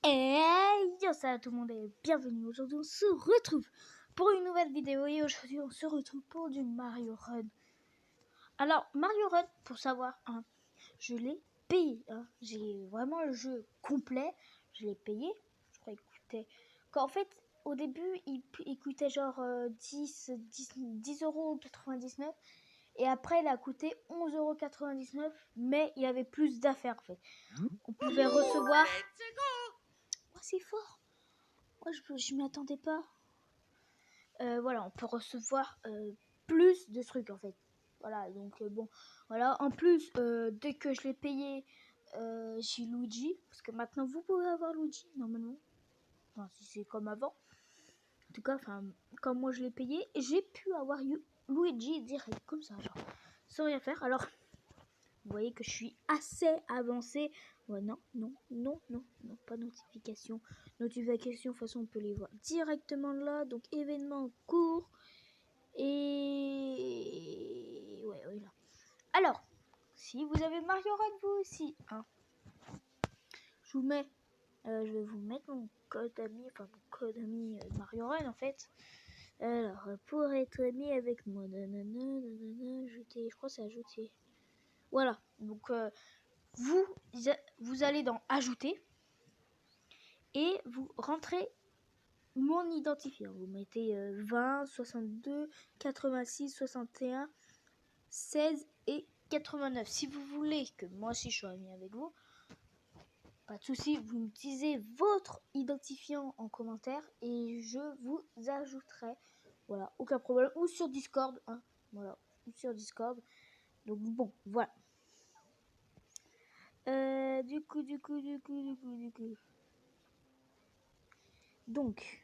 Et yo, salut à tout le monde et bienvenue. Aujourd'hui on se retrouve pour une nouvelle vidéo et aujourd'hui on se retrouve pour du Mario Run. Alors Mario Run, pour savoir, je l'ai payé. J'ai vraiment le jeu complet, je l'ai payé. Je crois qu'il coûtait... En fait, au début il coûtait genre 10,99 € et après il a coûté 11,99 €, mais il avait plus d'affaires en fait. On pouvait recevoir... Oh, c'est fort. Moi, je m'y attendais pas. Voilà, on peut recevoir plus de trucs en fait. Voilà, donc bon, voilà. En plus, dès que je l'ai payé, j'ai Luigi, parce que maintenant vous pouvez avoir Luigi normalement. Enfin, si c'est comme avant. En tout cas, enfin, comme moi je l'ai payé, j'ai pu avoir Luigi direct comme ça, genre, sans rien faire. Alors, vous voyez que je suis assez avancée. Ouais, non, pas de notification. Notification, de toute façon, on peut les voir directement là. Donc, événement en cours. Et... ouais, là. Alors, si vous avez Mario Run, vous aussi, je vais vous mettre mon code ami, Mario Run, en fait. Alors, pour être ami avec moi, ajouter, je crois que c'est ajouter. Voilà, donc vous allez dans ajouter et vous rentrez mon identifiant. Vous mettez 20, 62, 86, 61, 16 et 89. Si vous voulez que moi aussi je sois ami avec vous, pas de souci, vous me disiez votre identifiant en commentaire et je vous ajouterai. Voilà, aucun problème. Ou sur Discord, voilà, ou sur Discord. Donc bon, voilà. Du coup. Donc,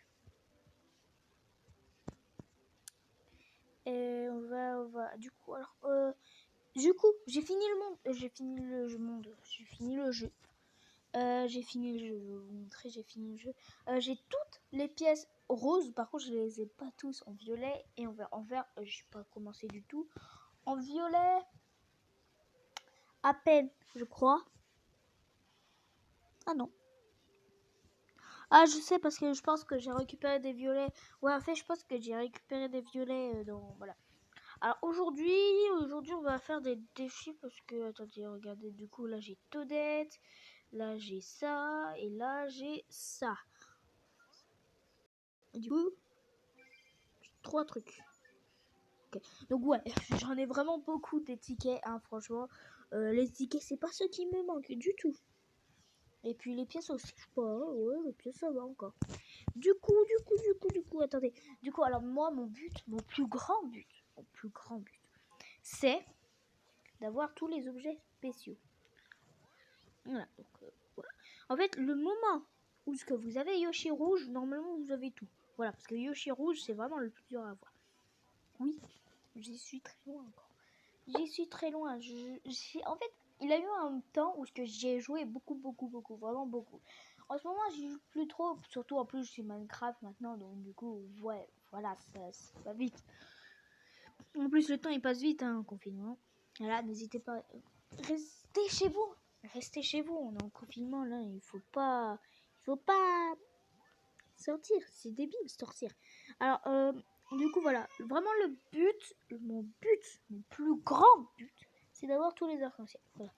on va. Du coup, alors, j'ai fini le monde. J'ai fini le jeu. Je vais vous montrer. J'ai fini le jeu. J'ai toutes les pièces roses. Par contre, je les ai pas tous en violet et en vert. En vert, j'ai pas commencé du tout. En violet, à peine, je crois. Ah non. Ah, je sais parce que je pense que j'ai récupéré des violets. Ouais, en fait, je pense que j'ai récupéré des violets dans... Voilà. Alors, aujourd'hui, on va faire des défis parce que... Attendez, regardez, du coup, là, j'ai Toadette. Là, j'ai ça. Et là, j'ai ça. Du coup, 3 trucs. Okay. Donc, ouais, j'en ai vraiment beaucoup des tickets, franchement. Les tickets, c'est pas ce qui me manque du tout. Et puis, les pièces aussi, je sais pas. Ouais, les pièces, ça va encore. Du coup, attendez. Du coup, alors moi, mon plus grand but, c'est d'avoir tous les objets spéciaux. Voilà. Donc, voilà. En fait, le moment où ce que vous avez Yoshi rouge, normalement, vous avez tout. Voilà, parce que Yoshi rouge, c'est vraiment le plus dur à avoir. Oui, j'y suis très loin encore. J'y suis très loin. En fait, il a eu un temps où j'ai joué beaucoup, vraiment beaucoup. En ce moment, j'y joue plus trop, surtout en plus, c'est Minecraft maintenant, donc du coup, ouais, voilà, ça va vite. En plus, le temps, il passe vite, en confinement. Voilà, n'hésitez pas, restez chez vous. Restez chez vous, on est en confinement, là, il faut pas sortir, c'est débile de sortir. Alors, du coup, voilà, vraiment mon plus grand but, c'est d'avoir tous les arcs-en-ciel. Voilà.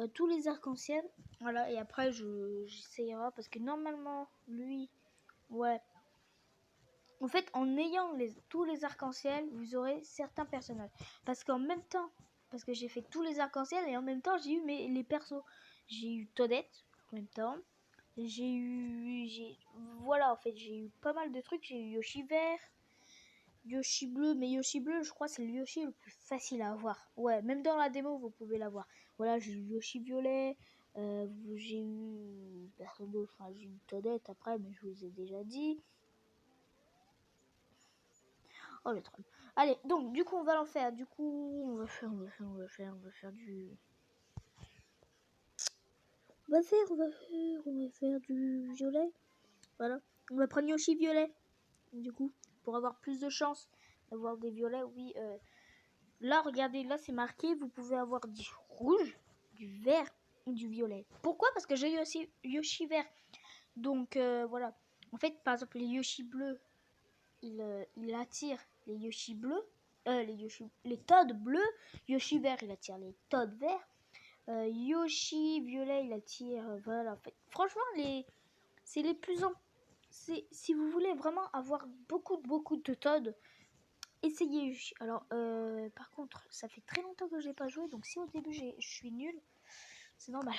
Tous les arcs-en-ciel, voilà, et après j'essayerai parce que normalement, lui, ouais. En fait, en ayant tous les arcs-en-ciel, vous aurez certains personnages. Parce qu'en même temps, parce que j'ai fait tous les arcs-en-ciel et en même temps, j'ai eu les persos. J'ai eu Toadette en même temps. Voilà, en fait, j'ai eu pas mal de trucs. J'ai eu Yoshi vert, Yoshi bleu, mais Yoshi bleu, je crois, c'est le Yoshi le plus facile à avoir. Ouais, même dans la démo, vous pouvez l'avoir. Voilà, j'ai eu Yoshi violet, j'ai eu personne d'autre, j'ai eu Toadette après, mais je vous ai déjà dit. Oh le troll. Allez, donc du coup on va l'en faire. Du coup on va faire du. On va faire du violet. Voilà. On va prendre Yoshi violet. Du coup, pour avoir plus de chance d'avoir des violets, oui. Là, regardez, là c'est marqué, vous pouvez avoir du rouge, du vert ou du violet. Pourquoi? Parce que j'ai eu aussi Yoshi vert. Donc voilà. En fait, par exemple, les Yoshi bleus, il attire les Yoshi bleus, les Toads bleus. Yoshi vert, il attire les Toads verts. Yoshi violet, il attire. Voilà. En fait, franchement, c'est les plus si vous voulez vraiment avoir beaucoup de Toads, essayez Yoshi. Alors, par contre, ça fait très longtemps que je n'ai pas joué, donc si au début je suis nulle, c'est normal.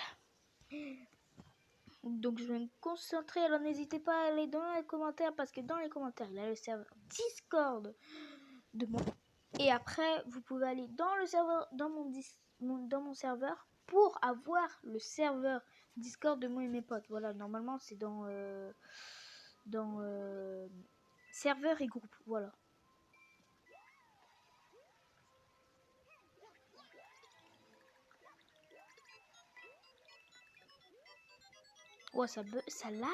Donc je vais me concentrer. Alors n'hésitez pas à aller dans les commentaires, parce que dans les commentaires il y a le serveur Discord de mon. Et après vous pouvez aller dans le serveur, dans mon serveur, pour avoir le serveur Discord de moi et mes potes. Voilà, normalement c'est dans serveur et groupe. Voilà. Ouais, ça lag.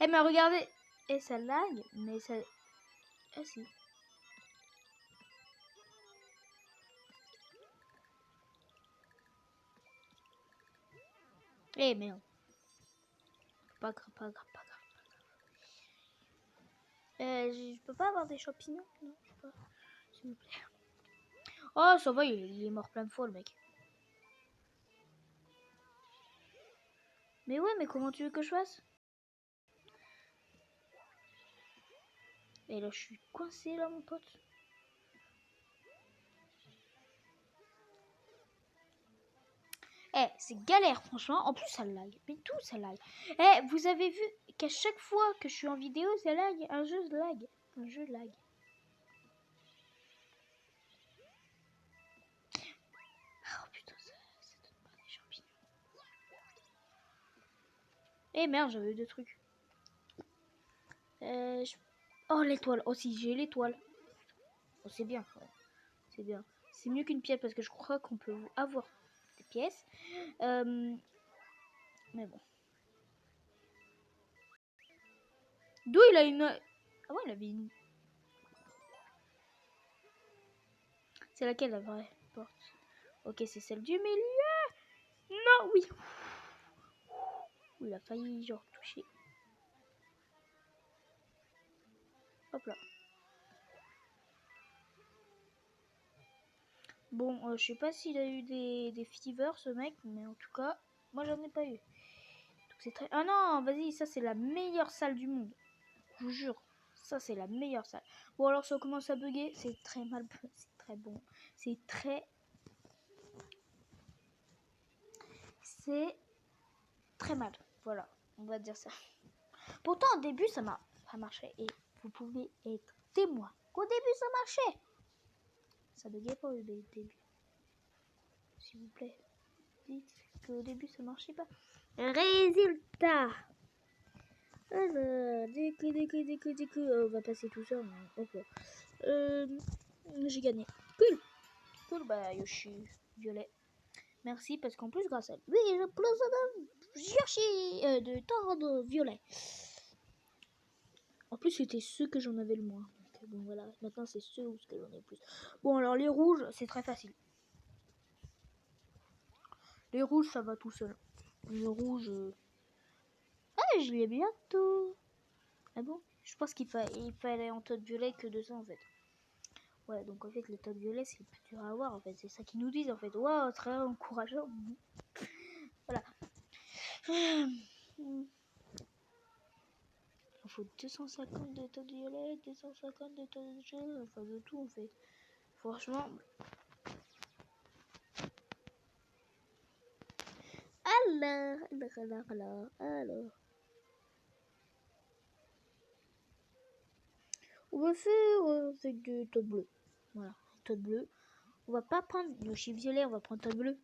Eh mais regardez, et ça lag, mais ça. Ah si. Eh merde. Pas grave, pas grave, pas grave. Je peux pas avoir des champignons? Non, je peux pas. S'il vous plaît. Oh, ça va, il est mort plein de fois, le mec. Mais ouais, mais comment tu veux que je fasse? Et là, je suis coincé, là, mon pote. Eh, c'est galère, franchement. En plus, ça lag. Mais tout, ça lag. Eh, vous avez vu qu'à chaque fois que je suis en vidéo, ça lag. Un jeu lag. Un jeu lag. Oh putain, ça donne pas des champignons. Eh merde, j'avais eu deux trucs. Oh, l'étoile. Oh, si, j'ai l'étoile. Oh, c'est bien. Ouais. C'est bien. C'est mieux qu'une pièce, parce que je crois qu'on peut avoir des pièces. Mais bon. D'où il a une. Ah ouais, il avait une. C'est laquelle la vraie porte? Ok, c'est celle du milieu. Non, oui. Il a failli genre toucher. Hop là. Bon, je sais pas s'il a eu des fevers ce mec, mais en tout cas, moi j'en ai pas eu. Donc c'est très. Ah non, vas-y, ça c'est la meilleure salle du monde. Je vous jure, ça c'est la meilleure salle. Bon alors ça commence à bugger, c'est très mal, c'est très bon, c'est très mal. Voilà, on va dire ça. Pourtant au début ça marchait, et vous pouvez être témoin qu'au début ça marchait. Ça buguait pas au début. S'il vous plaît, dites qu'au début ça marchait pas. Résultat. Alors, du coup, on va passer tout ça. Ok. J'ai gagné. Cool, bah Yoshi violet. Merci, parce qu'en plus grâce à lui, j'ai plus de Yoshi de Toad violet. En plus c'était ceux que j'en avais le moins. Donc, bon voilà, maintenant c'est ceux où j'en ai le plus. Bon alors les rouges, c'est très facile. Les rouges ça va tout seul. Les rouges... Ah, je l'ai bientôt. Ah bon? Je pense qu'il fallait en Toad violet que de ça en fait. Ouais, donc en fait, les Toads violets, c'est le plus dur à avoir, en fait. C'est ça qu'ils nous disent, en fait. Waouh, très encourageant. Voilà. Il faut 250 de Toads violets, 250 de Toads jaunes, enfin de tout, en fait. Franchement. Alors. On va faire avec du Toad bleu. Voilà, Toad bleu. On va pas prendre Yoshi violet, on va prendre Toad bleu.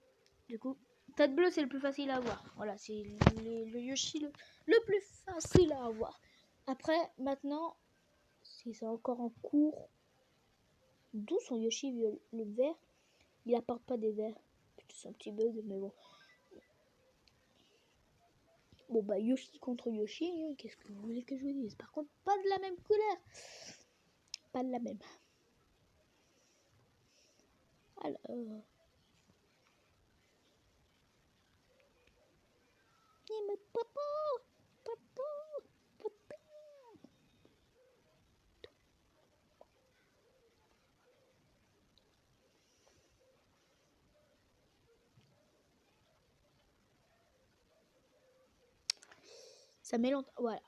Du coup, Toad bleu, c'est le plus facile à avoir. Voilà, c'est le Yoshi le plus facile à avoir. Après, maintenant, si c'est encore en cours, d'où son Yoshi le vert? Il apporte pas des verts. C'est un petit bug, mais bon. Bon, bah, Yoshi contre Yoshi, hein, qu'est-ce que vous voulez que je vous dise? Par contre, pas de la même couleur. Pas de la même. Alors. mais papa, papa, papa. Ça met longtemps, voilà.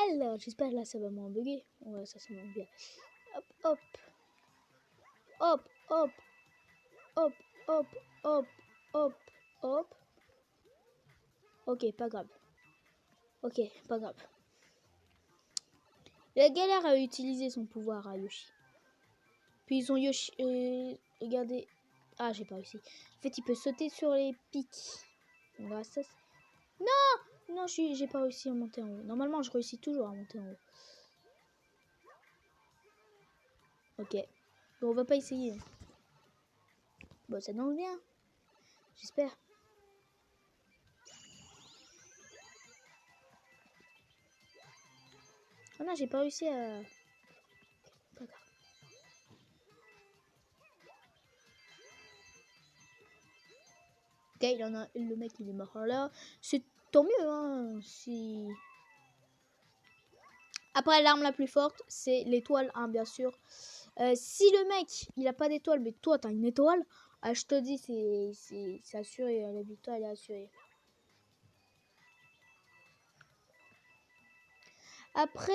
Alors, j'espère que là, ça va moins bugger. Ouais, ça monte bien. Hop, hop. Hop, hop. Hop, hop, hop, hop, hop. Ok, pas grave. Ok, pas grave. Il galère à utiliser son pouvoir à Yoshi. Puis ils ont Yoshi... regardez. Ah, j'ai pas réussi. En fait, il peut sauter sur les pics. Voilà, ça, non! Non, j'ai pas réussi à monter en haut. Normalement, je réussis toujours à monter en haut. Ok. Bon, on va pas essayer. Bon, ça donne bien. J'espère. Ah non, j'ai pas réussi à... Pas grave. Ok, il en a... Le mec, il est mort là. C'est tant mieux, hein. Si... Après, l'arme la plus forte, c'est l'étoile, hein, bien sûr. Si le mec, il a pas d'étoile, mais toi, t'as une étoile, je te dis, c'est assuré. La victoire, elle est assurée. Après,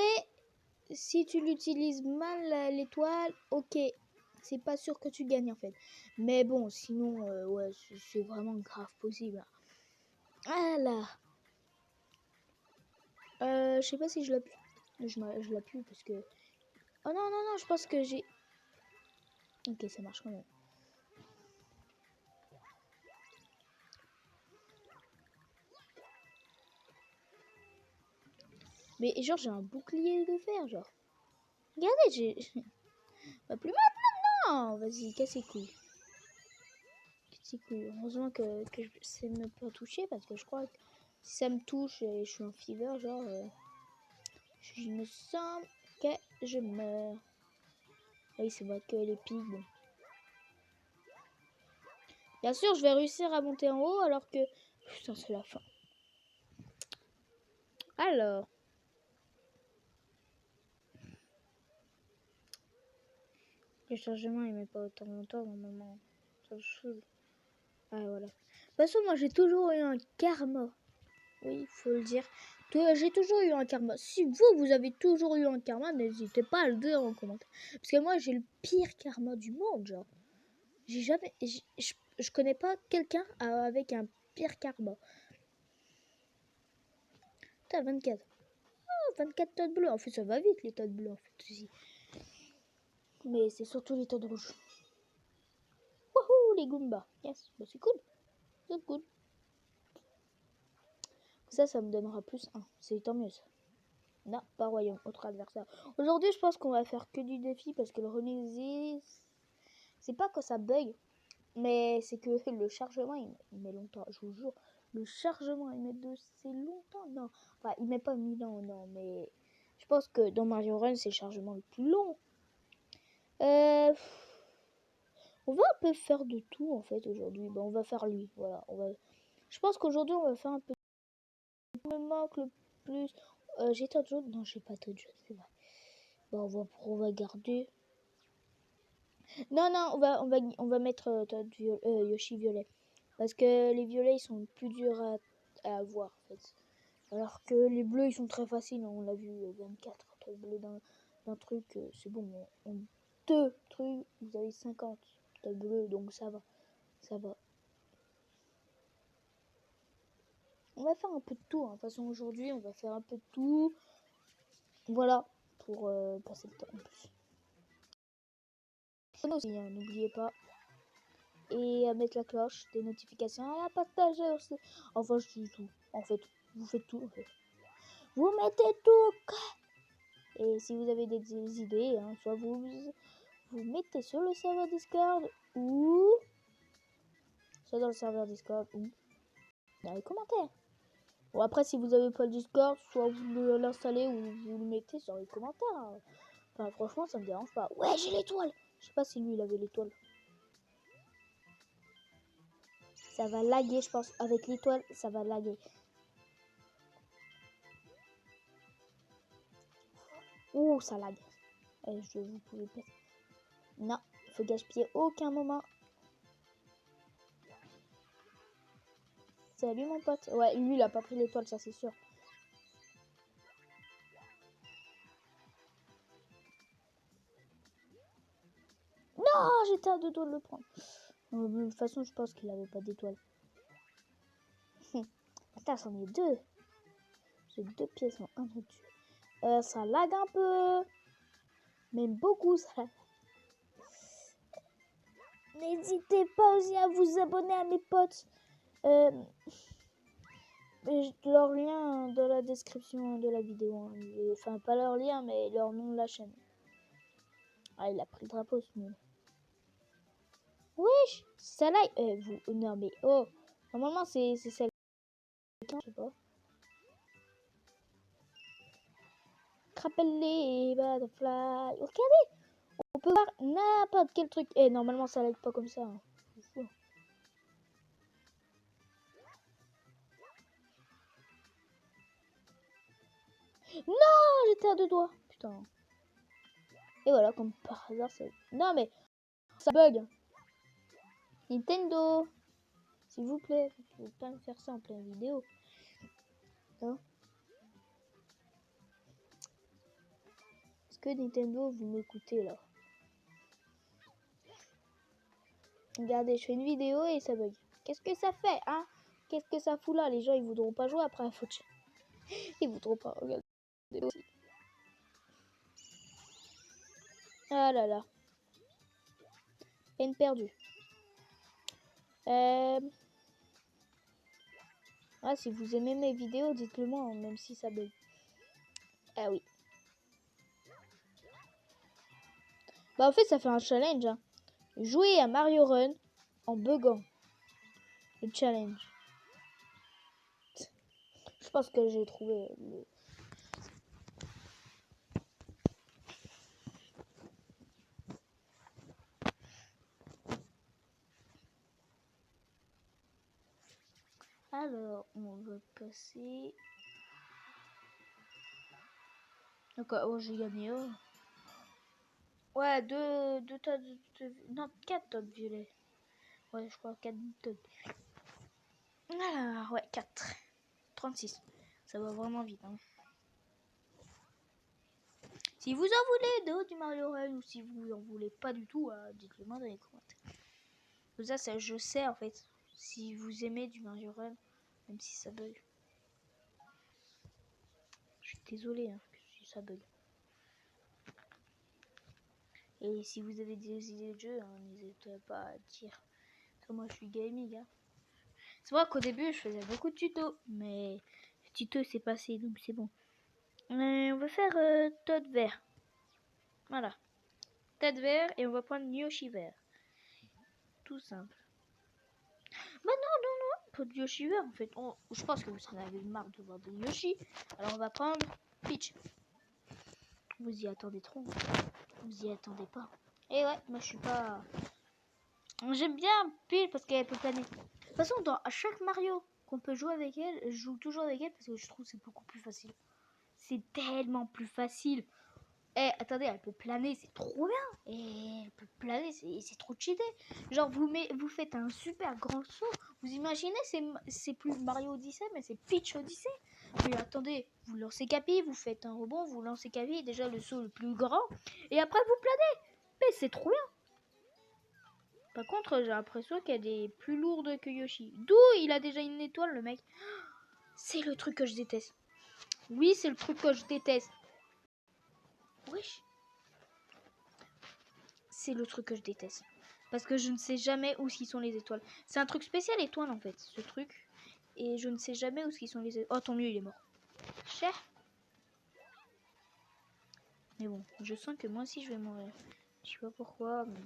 si tu l'utilises mal, l'étoile, ok. C'est pas sûr que tu gagnes, en fait. Mais bon, sinon, ouais, c'est vraiment grave possible. Voilà. Je sais pas si je l'appuie. Je l'appuie parce que... Oh non, non, non, je pense que j'ai... Ok, ça marche quand même. Mais genre, j'ai un bouclier de fer, genre. Regardez, j'ai... Bah, plus maintenant, non. Vas-y, casse les couilles. Casse les couilles. Heureusement que je sais me pas toucher parce que je crois que si ça me touche et je suis en fever, genre... je me sens que je meurs. Oui, c'est vrai que les pigs, bon. Bien sûr, je vais réussir à monter en haut alors que... Putain, c'est la fin. Alors... Le chargement, il met pas autant longtemps normalement. Ça me saoule. Ah, voilà. De toute façon, moi, j'ai toujours eu un karma. Oui, il faut le dire. J'ai toujours eu un karma. Si vous avez toujours eu un karma, n'hésitez pas à le dire en commentaire. Parce que moi, j'ai le pire karma du monde, genre. J'ai jamais... Je connais pas quelqu'un avec un pire karma. T'as 24. Oh, 24 tonnes bleues. En fait, ça va vite, les tonnes bleues, en fait, aussi. Mais c'est surtout les tonnes rouges. Wouhou, les Goombas. Yes, bah, c'est cool. C'est cool. Ça me donnera plus 1. C'est tant mieux, ça. Non, pas royaume, autre adversaire. Aujourd'hui, je pense qu'on va faire que du défi parce que le remix, c'est pas que ça bug, mais c'est que le chargement, il met longtemps. Je vous jure, le chargement, il met c'est longtemps. Non, enfin, il met pas 1000 ans, non, mais je pense que dans Mario Run, c'est le chargement le plus long. On va un peu faire de tout, en fait, aujourd'hui. Ben, on va faire lui, voilà. Je pense qu'aujourd'hui, on va faire un peu... Il me manque le plus... j'ai Toad jaune? Non, j'ai pas Toad jaune, c'est vrai. Bon, on va garder. Non, non, on va mettre Yoshi violet. Parce que les violets, ils sont plus durs à avoir, en fait. Alors que les bleus, ils sont très faciles. On l'a vu, 24 bleus d'un truc, c'est bon. En 2 trucs, vous avez 50 bleus, donc ça va. Ça va. On va faire un peu de tout. Hein. De toute façon, aujourd'hui, on va faire un peu de tout. Voilà, pour passer le temps en plus. Aussi, hein, n'oubliez pas. Et à mettre la cloche des notifications, à la partager aussi. Enfin, je dis tout. En fait, vous faites tout. En fait. Vous mettez tout. Et si vous avez des idées, hein, soit vous mettez sur le serveur Discord ou soit dans le serveur Discord ou dans les commentaires. Bon, après, si vous n'avez pas le Discord, soit vous l'installez ou vous le mettez sur les commentaires. Hein. Enfin, franchement, ça me dérange pas. Ouais, j'ai l'étoile. Je sais pas si lui, il avait l'étoile. Ça va laguer, je pense. Avec l'étoile, ça va laguer. Ouh, ça lag. Vous pouvez pas... Non, il faut gaspiller aucun moment. Salut mon pote. Ouais, lui, il a pas pris l'étoile, ça c'est sûr. Non, j'étais à 2 doigts de le prendre. De toute façon, je pense qu'il avait pas d'étoile. Attends, c'en est 2. J'ai 2 pièces en un au-dessus. Ça lag un peu. Même beaucoup, ça. N'hésitez pas aussi à vous abonner à mes potes. Leur lien dans la description de la vidéo. Hein. Enfin, pas leur lien, mais leur nom de la chaîne. Ah, il a pris le drapeau, ce nul. Wesh, ça là. Vous... Non, mais oh. Normalement, c'est celle. Je sais pas. Rappelez, butterfly. Regardez, on peut voir n'importe quel truc. Normalement, ça lag pas comme ça. Hein. Non, j'étais à 2 doigts. Putain. Et voilà, comme par hasard, ça... Non, mais ça bug. Nintendo, s'il vous plaît, vous pouvez pas me faire ça en pleine vidéo. Hein? Est-ce que Nintendo, vous m'écoutez là? Regardez, je fais une vidéo et ça bug. Qu'est-ce que ça fait, hein? Qu'est-ce que ça fout là? Les gens, ils voudront pas jouer après la faute. Ils voudront pas regarder. Ah là là. Peine perdue. Ah, si vous aimez mes vidéos, dites-le moi, hein, même si ça bug. Ah oui. Bah en fait, ça fait un challenge. Hein. Jouer à Mario Run en buggant. Le challenge. Je pense que j'ai trouvé le... Alors, on va passer... Donc, oh, j'ai gagné. Oh. Ouais, deux tas de... Non, 4 tonnes violets. Ouais, je crois 4 tonnes. Alors, ouais, 4. 36. Ça va vraiment vite. Hein. Si vous en voulez d'autres du Mario Run ou si vous en voulez pas du tout, dites-le moi dans les commentaires. Comme ça, je sais en fait. Si vous aimez du Mario Run, même si ça bug. Je suis désolée hein, si ça bug. Et si vous avez des idées de jeu, hein, n'hésitez pas à dire. Moi, je suis gaming. Hein. C'est vrai qu'au début, je faisais beaucoup de tutos, mais le tuto s'est passé, donc c'est bon. On va faire Toad vert. Voilà. Toad vert et on va prendre Yoshi vert. Tout simple. Bah non, pas de Yoshi vert en fait. Je pense que vous en avez marre de voir des Yoshi. Alors on va prendre Peach. Vous y attendez trop. Vous y attendez pas. Et ouais, moi je suis pas... J'aime bien Peach parce qu'elle peut planer. De toute façon, à chaque Mario qu'on peut jouer avec elle, je joue toujours avec elle parce que je trouve que c'est beaucoup plus facile. C'est tellement plus facile. Attendez, elle peut planer, c'est trop bien. Et elle peut planer, c'est trop cheaté. Genre, vous faites un super grand saut. Vous imaginez, c'est plus Mario Odyssey, mais c'est Peach Odyssey. Mais attendez, vous lancez Capi, vous faites un rebond, vous lancez Capi, déjà le saut le plus grand. Et après, vous planez. Mais c'est trop bien. Par contre, j'ai l'impression qu'elle est plus lourde que Yoshi. D'où il a déjà une étoile, le mec. C'est le truc que je déteste. Oui, c'est le truc que je déteste. Wesh. C'est le truc que je déteste. Parce que je ne sais jamais où sont les étoiles. C'est un truc spécial étoile en fait, ce truc. Et je ne sais jamais où sont les étoiles. Oh, tant mieux, il est mort. Cher. Mais bon, je sens que moi aussi je vais mourir. Je sais pas pourquoi. Mais...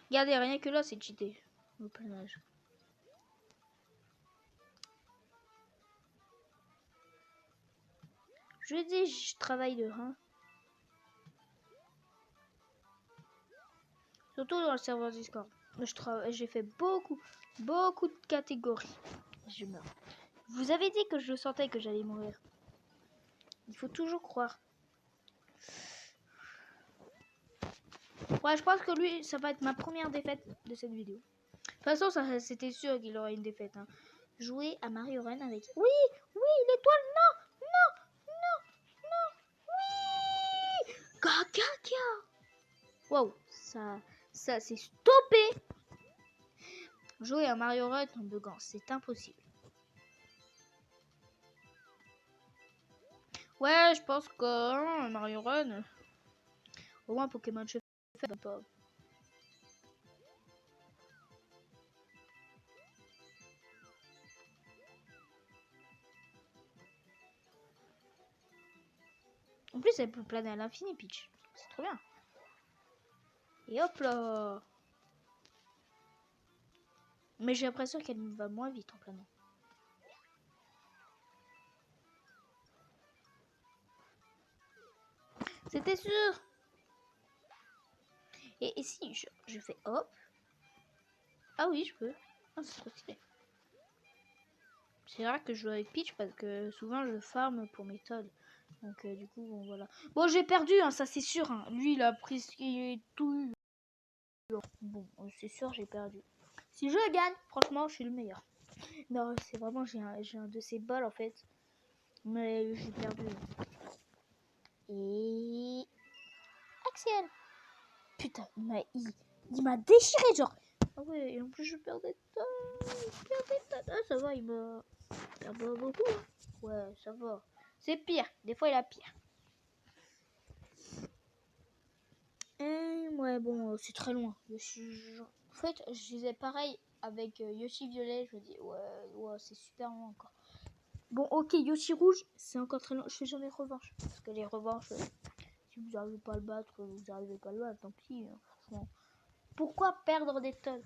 Regardez, rien que là, c'est cheaté. Au planage. Je dis, je travaille de rein. Surtout dans le serveur Discord. J'ai fait beaucoup de catégories. Je meurs. Vous avez dit que je sentais que j'allais mourir. Il faut toujours croire. Ouais, je pense que lui, ça va être ma première défaite de cette vidéo. De toute façon, c'était sûr qu'il aurait une défaite. Hein. Jouer à Mario Run avec... Oui, l'étoile, non, oui. Caca. Wow, ça c'est stoppé. Jouer à Mario Run en buguant, c'est impossible. Ouais, je pense que Mario Run, au moins Pokémon Chef pas. En plus, elle peut planer à l'infini, Peach. C'est trop bien. Et hop là. Mais j'ai l'impression qu'elle va moins vite en planant. C'était sûr. Et si je fais hop. Ah oui, je peux. Ah, c'est trop stylé. C'est rare que je joue avec Peach parce que souvent je farm pour méthode. Donc du coup, bon voilà. Bon, j'ai perdu, hein, ça c'est sûr. Hein. Lui, il a pris ce qui est tout. Bon, c'est sûr, j'ai perdu. Si je gagne, franchement, je suis le meilleur. Non, c'est vraiment, j'ai un de ces balles en fait. Mais j'ai perdu. Et... Axel. Putain, il m'a déchiré, genre. Ah ouais, et en plus je perdais de temps. Ah, ça va, il m'a perdu beaucoup. Ouais, ça va. C'est pire. Des fois, il a pire. Ouais, bon, c'est très loin. En fait, je disais pareil avec Yoshi Violet. Je me dis, ouais, c'est super loin encore. Bon, ok, Yoshi Rouge, c'est encore très loin. Je fais jamais revanche. Parce que les revanches, si vous n'arrivez pas à le battre, vous n'arrivez pas à le battre. Tant pis, hein, franchement. Pourquoi perdre des tonnes?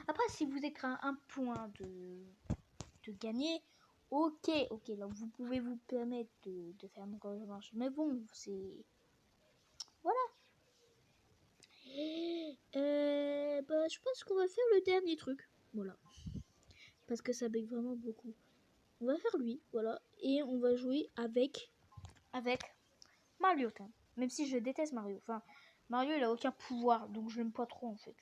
Après, si vous êtes à un point de gagner, ok, donc vous pouvez vous permettre de faire une revanche. Mais bon, c'est... Voilà. Je pense qu'on va faire le dernier truc. Voilà. Parce que ça bug vraiment beaucoup. On va faire lui, voilà. Et on va jouer avec Mario. Même si je déteste Mario. Enfin, Mario, il a aucun pouvoir. Donc je l'aime pas trop, en fait.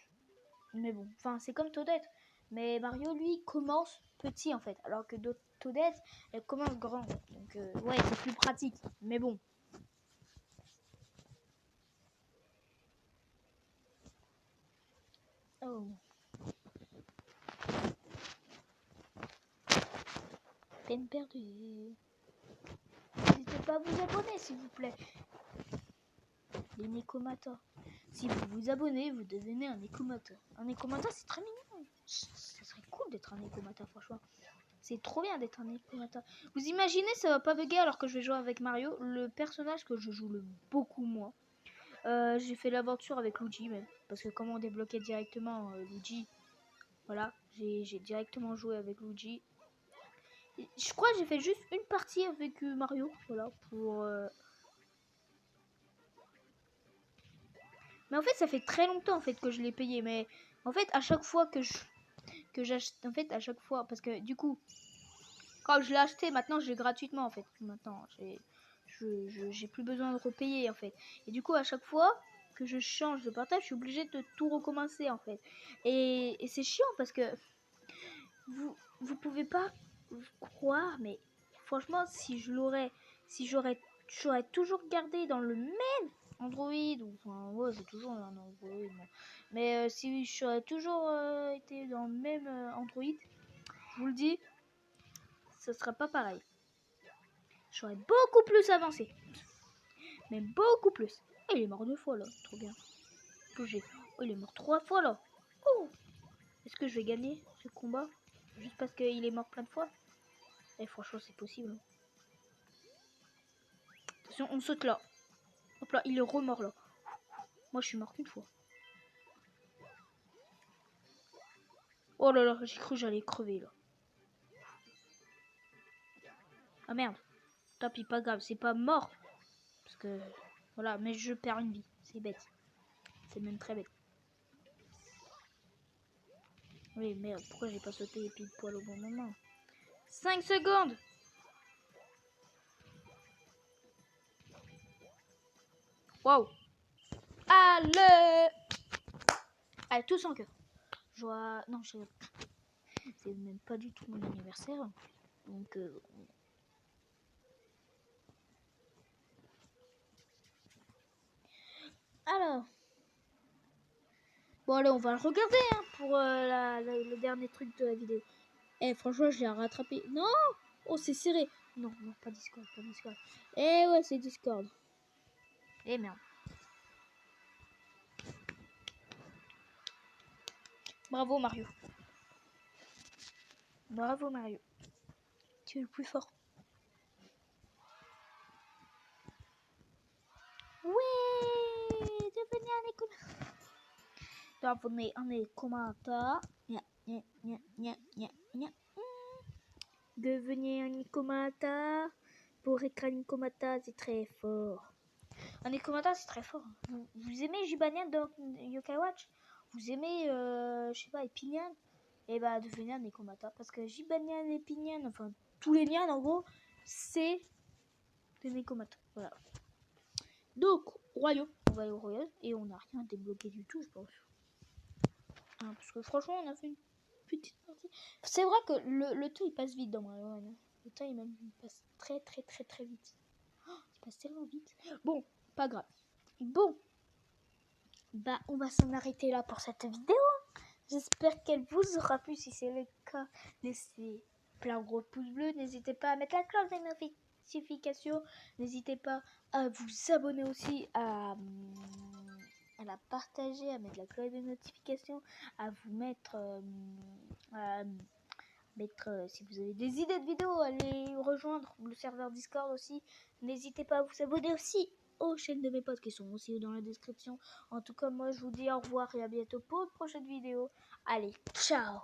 Mais bon, enfin, c'est comme Toadette. Mais Mario, lui, commence petit, en fait. Alors que d'autres Toadette, elle commence grand. Donc, ouais, c'est plus pratique. Mais bon. Oh. Peine perdue. N'hésitez pas à vous abonner, s'il vous plaît. Les Nekomata. Si vous vous abonnez, vous devenez un Nekomata. Un Nekomata, c'est très mignon. Ça serait cool d'être un Nekomata, franchement. C'est trop bien d'être un Nekomata. Vous imaginez, ça va pas bugger alors que je vais jouer avec Mario. Le personnage que je joue le beaucoup moins. J'ai fait l'aventure avec Luigi même. Parce que comment on débloquait directement Luigi. Voilà, j'ai directement joué avec Luigi. Je crois que j'ai fait juste une partie avec Mario. Voilà, pour... Mais en fait, ça fait très longtemps en fait que je l'ai payé. Mais en fait, à chaque fois que j'achète, en fait, à chaque fois, parce que du coup, quand je l'ai acheté, maintenant j'ai gratuitement en fait. Maintenant, j'ai plus besoin de repayer en fait. Et du coup, à chaque fois que je change de partage, je suis obligée de tout recommencer en fait. Et c'est chiant parce que vous pouvez pas croire, mais franchement, si j'aurais toujours gardé dans le même Android, ou enfin ouais, j'ai toujours un Android, mais si j'aurais toujours été dans le même Android, je vous le dis, ce serait pas pareil. J'aurais beaucoup plus avancé, mais beaucoup plus. Oh, il est mort 2 fois là, trop bien. Oh, il est mort 3 fois là. Oh, est-ce que je vais gagner ce combat juste parce qu'il est mort plein de fois? Et franchement, c'est possible. Attention, on saute là. Hop là, il est remort là. Moi, je suis mort qu'une fois. Oh là là, j'ai cru que j'allais crever là. Ah merde. Tant pis, pas grave, c'est pas mort. Parce que, voilà, mais je perds une vie. C'est bête. C'est même très bête. Oui, merde, pourquoi j'ai pas sauté pile poil au bon moment? 5 secondes. Waouh. Allez. Allez, tous en cœur. Joie... Non, c'est même pas du tout mon anniversaire. Donc... Alors... Bon, allez, on va le regarder hein, pour le dernier truc de la vidéo. Eh, franchement, je l'ai rattrapé. Non. Oh, c'est serré. Non, non, pas Discord, pas Discord. Eh ouais, c'est Discord. Eh merde. Bravo, Mario. Bravo, Mario. Tu es le plus fort. Oui, devenez un commentateur. Devenez un commentateur. Devenez un commentateur. Pour être un commentateur, c'est très fort. Un commentateur, c'est très fort. Vous aimez Jibanian dans Yokai Watch? Vous aimez, je sais pas, Epinian? Et bah, devenez un commentateur. Parce que Jibanian et Epinian, enfin, tous les liens, en gros, c'est des Nekomata. Voilà. Donc, royaume. On va aller au royaume. Et on n'a rien débloqué du tout, je pense. Hein, parce que franchement, on a fait une petite partie. C'est vrai que le temps, il passe vite dans Mario Run. Le temps, il passe très, très, très, très vite. Oh, il passe tellement vite. Bon, pas grave. Bon. Bah, on va s'en arrêter là pour cette vidéo. J'espère qu'elle vous aura plu. Si c'est le cas, laissez plein gros pouces bleus. N'hésitez pas à mettre la cloche des notifications. N'hésitez pas à vous abonner aussi, à la partager, à mettre la cloche des notifications, à vous mettre, si vous avez des idées de vidéos, allez rejoindre le serveur Discord aussi. N'hésitez pas à vous abonner aussi aux chaînes de mes potes qui sont aussi dans la description. En tout cas, moi je vous dis au revoir et à bientôt pour une prochaine vidéo. Allez, ciao!